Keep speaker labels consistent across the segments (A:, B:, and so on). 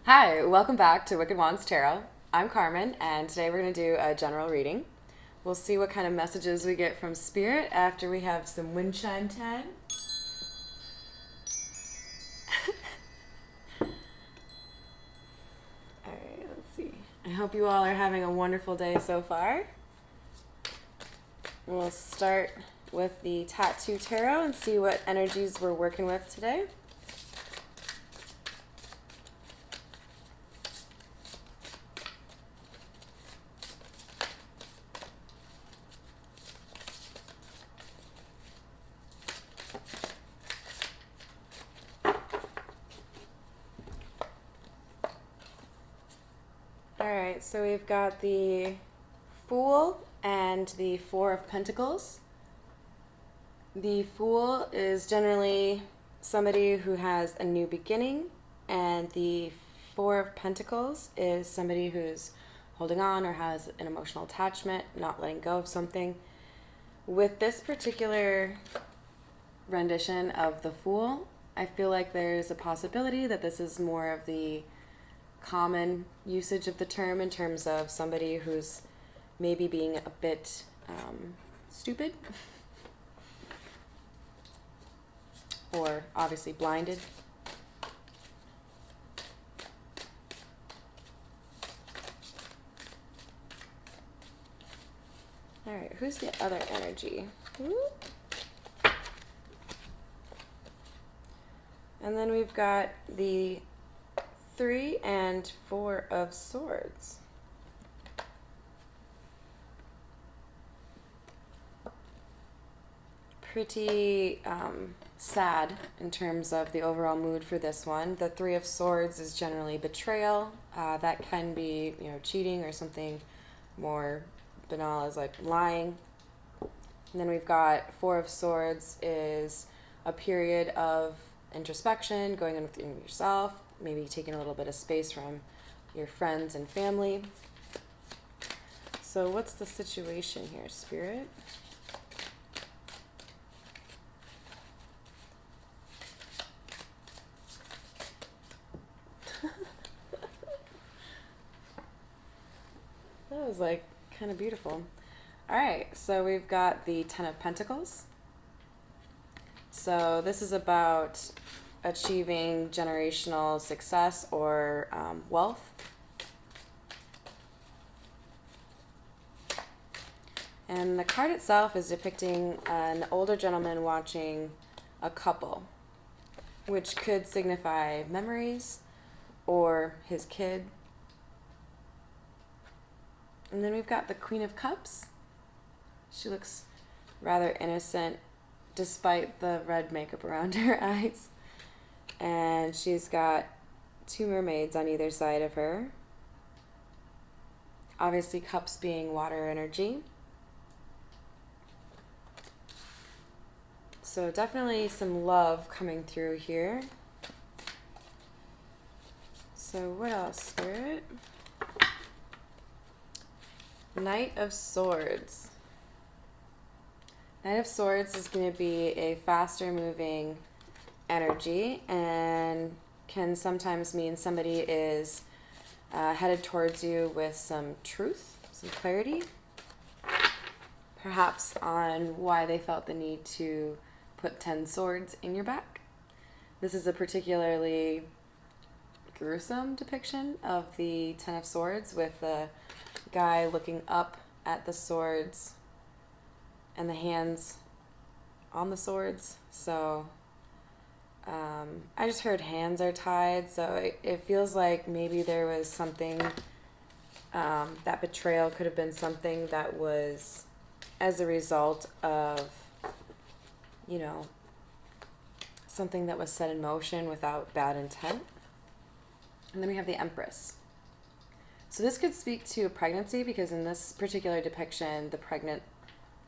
A: Hi, welcome back to Wicked Wands Tarot. I'm Carmen, and today we're going to do a general reading. We'll see what kind of messages we get from Spirit after we have some wind chime time. Alright, let's see. I hope you all are having a wonderful day so far. We'll start with the Tattoo Tarot and see what energies we're working with today. Alright, so we've got the Fool and the Four of Pentacles. The Fool is generally somebody who has a new beginning, and the Four of Pentacles is somebody who's holding on or has an emotional attachment, not letting go of something. With this particular rendition of the Fool, I feel like there's a possibility that this is more of the common usage of the term in terms of somebody who's maybe being a bit stupid or obviously blinded. All right, who's the other energy? And then we've got the Three and Four of Swords. Pretty sad in terms of the overall mood for this one. The Three of Swords is generally betrayal. That can be, cheating or something more banal as like lying. And then we've got Four of Swords is a period of introspection, going within yourself, maybe taking a little bit of space from your friends and family. So what's the situation here, Spirit? That was like kind of beautiful. All right, so we've got the Ten of Pentacles. So this is about achieving generational success or wealth. And the card itself is depicting an older gentleman watching a couple, which could signify memories or his kid. And then we've got the Queen of Cups. She looks rather innocent despite the red makeup around her eyes. And she's got two mermaids on either side of her. Obviously, cups being water energy. So definitely some love coming through here. So what else, Spirit? Knight of Swords. Knight of Swords is going to be a faster moving energy and can sometimes mean somebody is headed towards you with some truth, some clarity, perhaps on why they felt the need to put 10 swords in your back. This is a particularly gruesome depiction of the Ten of Swords, with the guy looking up at the swords and the hands on the swords. So I just heard hands are tied, so it feels like maybe there was something, that betrayal could have been something that was as a result of, something that was set in motion without bad intent. And then we have the Empress. So this could speak to pregnancy, because in this particular depiction, the pregnant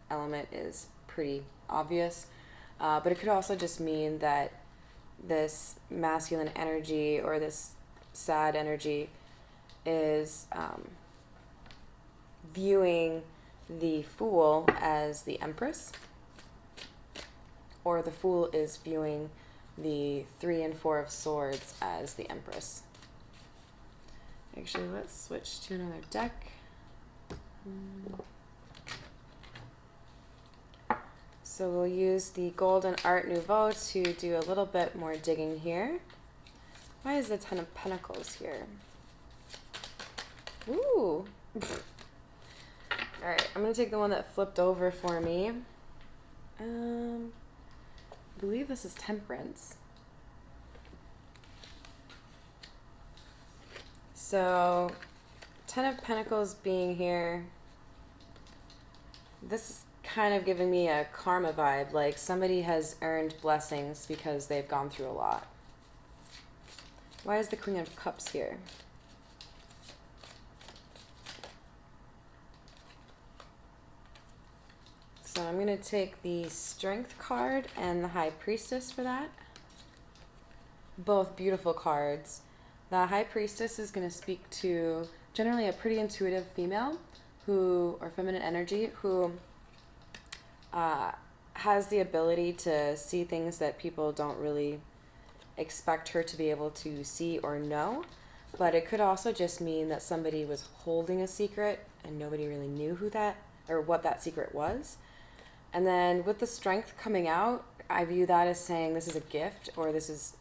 A: element is pretty obvious. But it could also just mean that this masculine energy or this sad energy is viewing the Fool as the Empress, or the Fool is viewing the Three and Four of Swords as the Empress. Actually, let's switch to another deck. So we'll use the Golden Art Nouveau to do a little bit more digging here. Why is the Ten of Pentacles here? Ooh. Alright, I'm going to take the one that flipped over for me. I believe this is Temperance. So, Ten of Pentacles being here, this is kind of giving me a karma vibe, like somebody has earned blessings because they've gone through a lot. Why is the Queen of Cups here? So I'm going to take the Strength card and the High Priestess for that. Both beautiful cards. The High Priestess is going to speak to generally a pretty intuitive female who, or feminine energy, who has the ability to see things that people don't really expect her to be able to see or know. But it could also just mean that somebody was holding a secret and nobody really knew who that or what that secret was. And then with the Strength coming out, I view that as saying this is a gift, or this is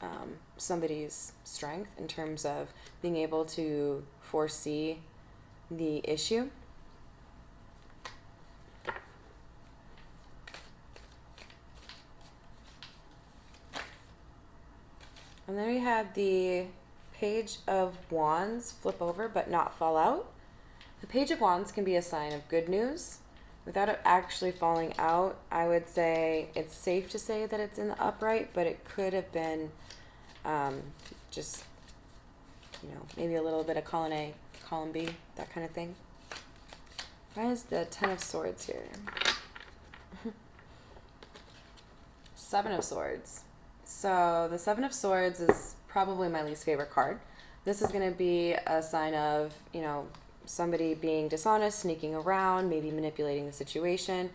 A: somebody's strength in terms of being able to foresee the issue. And then we had the Page of Wands flip over but not fall out. The Page of Wands can be a sign of good news. Without it actually falling out, I would say it's safe to say that it's in the upright, but it could have been just, you know, maybe a little bit of column A, column B, that kind of thing. Why is the Ten of Swords here? Seven of Swords. So the Seven of Swords is probably my least favorite card. This is going to be a sign of, you know, somebody being dishonest, sneaking around, maybe manipulating the situation.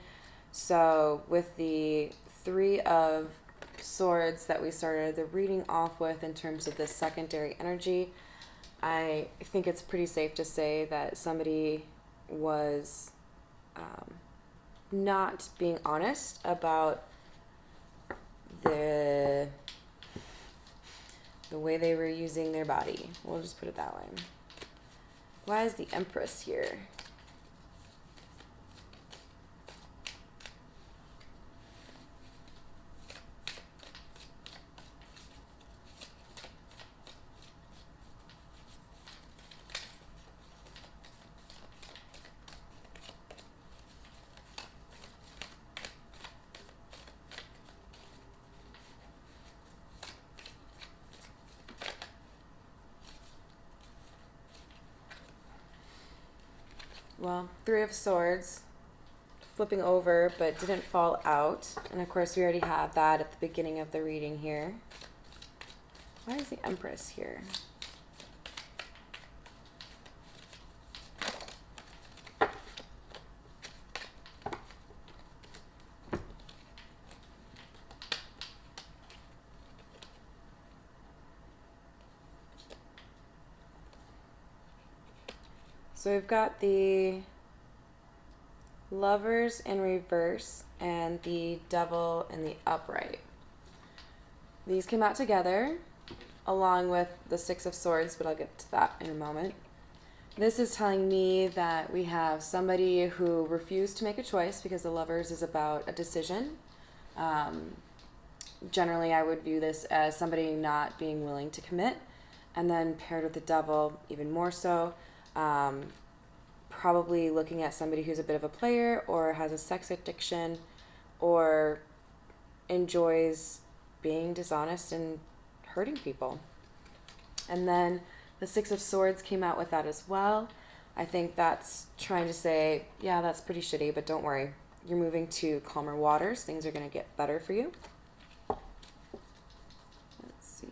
A: So with the Three of Swords that we started the reading off with in terms of this secondary energy, I think it's pretty safe to say that somebody was not being honest about the way they were using their body. We'll just put it that way. Why is the Empress here? Well, Three of Swords flipping over but didn't fall out. And of course we already have that at the beginning of the reading here. Why is the Empress here? So we've got the Lovers in reverse and the Devil in the upright. These came out together along with the Six of Swords, but I'll get to that in a moment. This is telling me that we have somebody who refused to make a choice because the Lovers is about a decision. Generally, I would view this as somebody not being willing to commit, and then paired with the Devil, even more so. Probably looking at somebody who's a bit of a player or has a sex addiction or enjoys being dishonest and hurting people. And then the Six of Swords came out with that as well. I think that's trying to say, yeah, that's pretty shitty, but don't worry. You're moving to calmer waters. Things are going to get better for you. Let's see.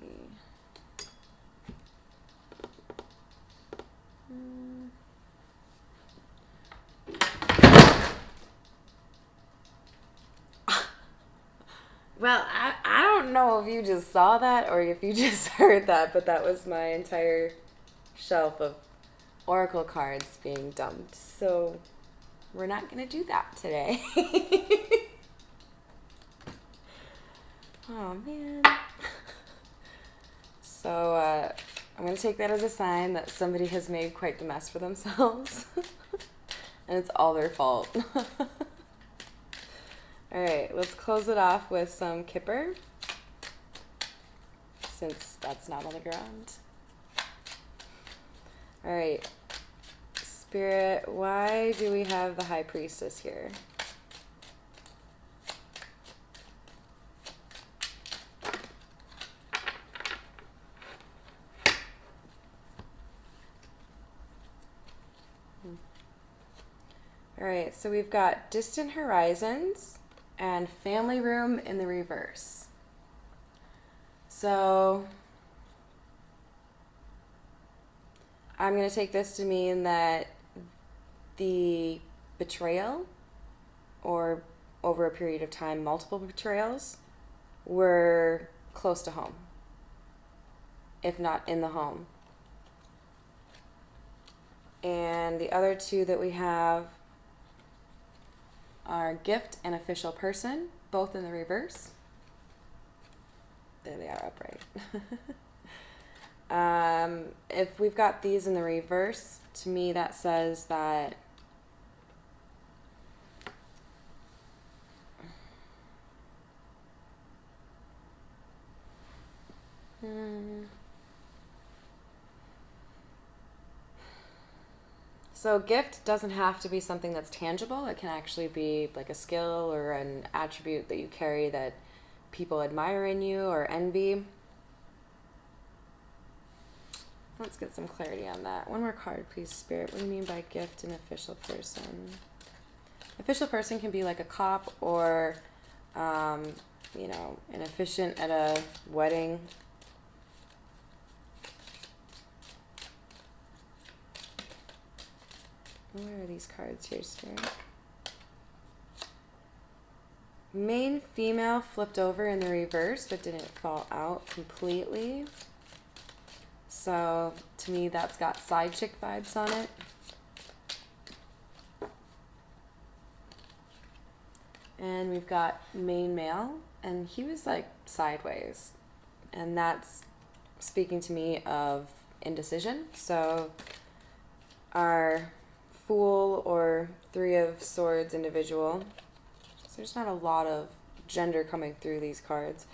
A: Well, I don't know if you just saw that or if you just heard that, but that was my entire shelf of oracle cards being dumped. So we're not going to do that today. Oh, man. So I'm going to take that as a sign that somebody has made quite the mess for themselves. And it's all their fault. All right, let's close it off with some kipper, since that's not on the ground. All right, Spirit, why do we have the High Priestess here? All right, so we've got distant horizons and family room in the reverse. So I'm going to take this to mean that the betrayal, or over a period of time, multiple betrayals, were close to home, if not in the home. And the other two that we have are gift and official person, both in the reverse. There they are upright. If we've got these in the reverse, to me that says that so gift doesn't have to be something that's tangible. It can actually be like a skill or an attribute that you carry that people admire in you or envy. Let's get some clarity on that. One more card, please, Spirit. What do you mean by gift and official person? Official person can be like a cop or, you know, an officiant at a wedding. Where are these cards here, Spirit? Main female flipped over in the reverse, but didn't fall out completely. So, to me, that's got side chick vibes on it. And we've got main male, and he was like sideways. And that's speaking to me of indecision. So, our Fool or Three of Swords individual. So there's not a lot of gender coming through these cards.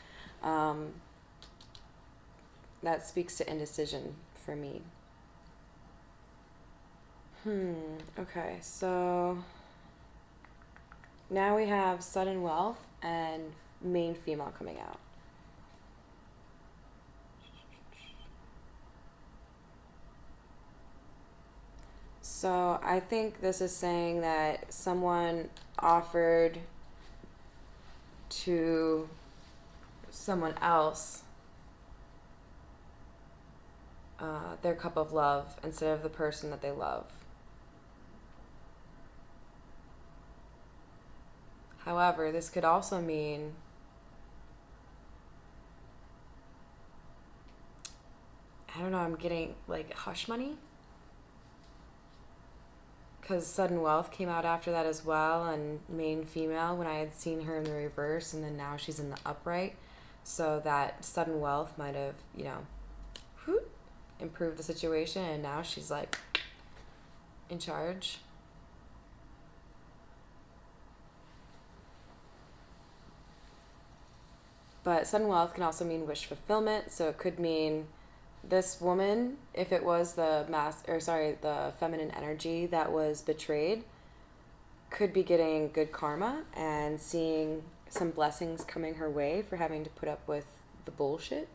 A: That speaks to indecision for me. Okay, so now we have sudden wealth and main female coming out. So I think this is saying that someone offered to someone else their cup of love instead of the person that they love. However, this could also mean I don't know, I'm getting like hush money. Because sudden wealth came out after that as well, and main female when I had seen her in the reverse, and then now she's in the upright. So that sudden wealth might have, you know, improved the situation, and now she's like in charge. But sudden wealth can also mean wish fulfillment, so it could mean this woman, if it was the the feminine energy that was betrayed, could be getting good karma and seeing some blessings coming her way for having to put up with the bullshit.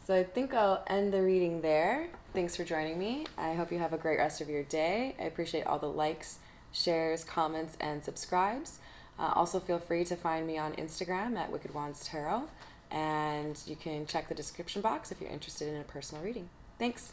A: So I think I'll end the reading there. Thanks for joining me. I hope you have a great rest of your day. I appreciate all the likes, shares, comments, and subscribes. Also feel free to find me on Instagram at Wicked Wands Tarot. And you can check the description box if you're interested in a personal reading. Thanks.